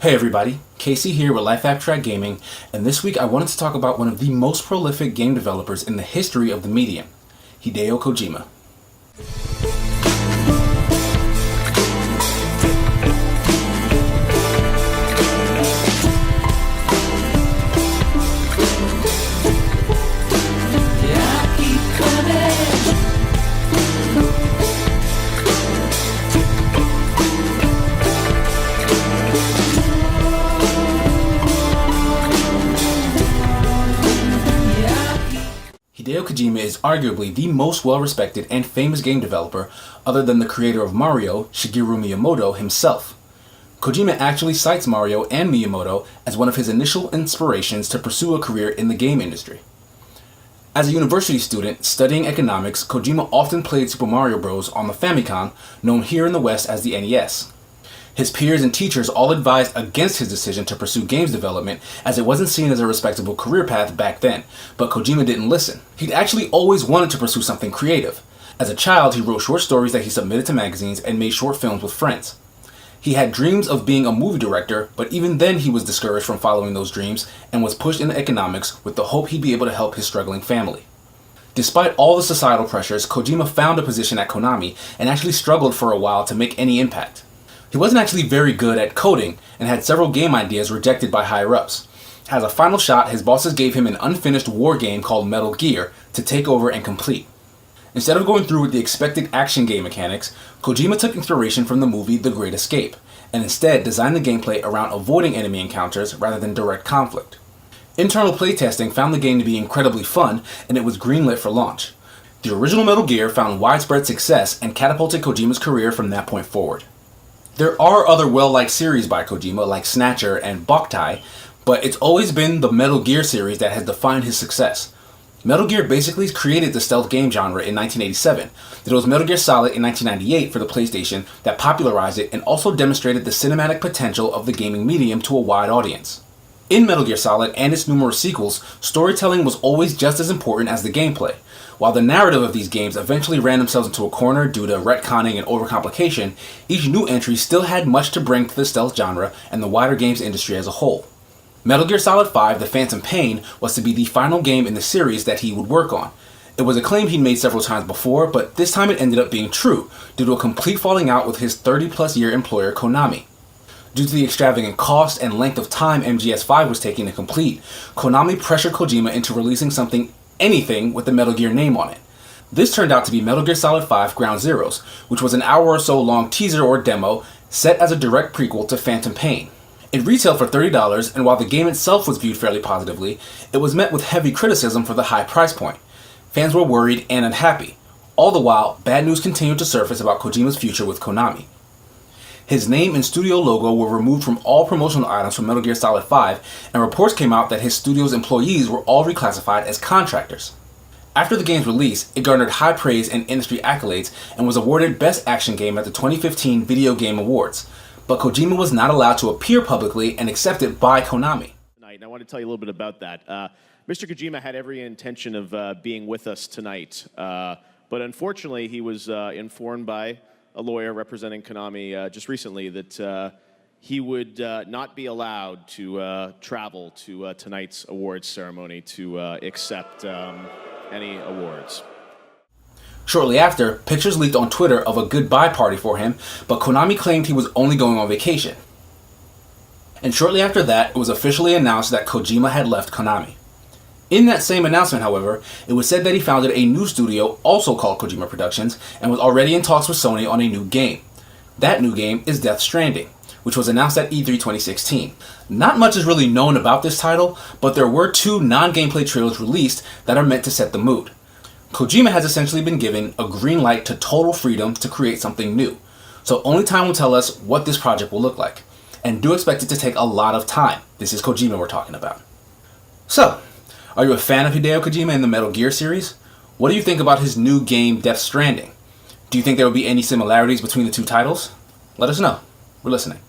Hey everybody, Casey here with Life App Track Gaming, and this week I wanted to talk about one of the most prolific game developers in the history of the medium, Hideo Kojima. Hideo Kojima is arguably the most well-respected and famous game developer other than the creator of Mario, Shigeru Miyamoto, himself. Kojima actually cites Mario and Miyamoto as one of his initial inspirations to pursue a career in the game industry. As a university student studying economics, Kojima often played Super Mario Bros. On the Famicom, known here in the West as the NES. His peers and teachers all advised against his decision to pursue games development as it wasn't seen as a respectable career path back then, but Kojima didn't listen. He'd actually always wanted to pursue something creative. As a child, he wrote short stories that he submitted to magazines and made short films with friends. He had dreams of being a movie director, but even then he was discouraged from following those dreams and was pushed into economics with the hope he'd be able to help his struggling family. Despite all the societal pressures, Kojima found a position at Konami and actually struggled for a while to make any impact. He wasn't actually very good at coding and had several game ideas rejected by higher-ups. As a final shot, his bosses gave him an unfinished war game called Metal Gear to take over and complete. Instead of going through with the expected action game mechanics, Kojima took inspiration from the movie The Great Escape, and instead designed the gameplay around avoiding enemy encounters rather than direct conflict. Internal playtesting found the game to be incredibly fun, and it was greenlit for launch. The original Metal Gear found widespread success and catapulted Kojima's career from that point forward. There are other well-liked series by Kojima like Snatcher and Boktai, but it's always been the Metal Gear series that has defined his success. Metal Gear basically created the stealth game genre in 1987. It was Metal Gear Solid in 1998 for the PlayStation that popularized it and also demonstrated the cinematic potential of the gaming medium to a wide audience. In Metal Gear Solid and its numerous sequels, storytelling was always just as important as the gameplay. While the narrative of these games eventually ran themselves into a corner due to retconning and overcomplication, each new entry still had much to bring to the stealth genre and the wider games industry as a whole. Metal Gear Solid 5: The Phantom Pain was to be the final game in the series that he would work on. It was a claim he'd made several times before, but this time it ended up being true, due to a complete falling out with his 30-plus year employer Konami. Due to the extravagant cost and length of time MGS5 was taking to complete, Konami pressured Kojima into releasing anything with the Metal Gear name on it. This turned out to be Metal Gear Solid 5 Ground Zeroes, which was an hour or so long teaser or demo set as a direct prequel to Phantom Pain. It retailed for $30, and while the game itself was viewed fairly positively, it was met with heavy criticism for the high price point. Fans were worried and unhappy. All the while, bad news continued to surface about Kojima's future with Konami. His name and studio logo were removed from all promotional items from Metal Gear Solid 5, and reports came out that his studio's employees were all reclassified as contractors. After the game's release, it garnered high praise and industry accolades and was awarded Best Action Game at the 2015 Video Game Awards, but Kojima was not allowed to appear publicly and accepted by Konami. Tonight, and I want to tell you a little bit about that. Mr. Kojima had every intention of being with us tonight, but unfortunately he was informed by a lawyer representing Konami just recently that he would not be allowed to travel to tonight's awards ceremony to accept any awards. Shortly after, pictures leaked on Twitter of a goodbye party for him, but Konami claimed he was only going on vacation. And shortly after that, it was officially announced that Kojima had left Konami. In that same announcement, however, it was said that he founded a new studio also called Kojima Productions and was already in talks with Sony on a new game. That new game is Death Stranding, which was announced at E3 2016. Not much is really known about this title, but there were 2 non-gameplay trailers released that are meant to set the mood. Kojima has essentially been given a green light to total freedom to create something new, so only time will tell us what this project will look like. And do expect it to take a lot of time. This is Kojima we're talking about. So, are you a fan of Hideo Kojima in the Metal Gear series? What do you think about his new game, Death Stranding? Do you think there will be any similarities between the 2 titles? Let us know. We're listening.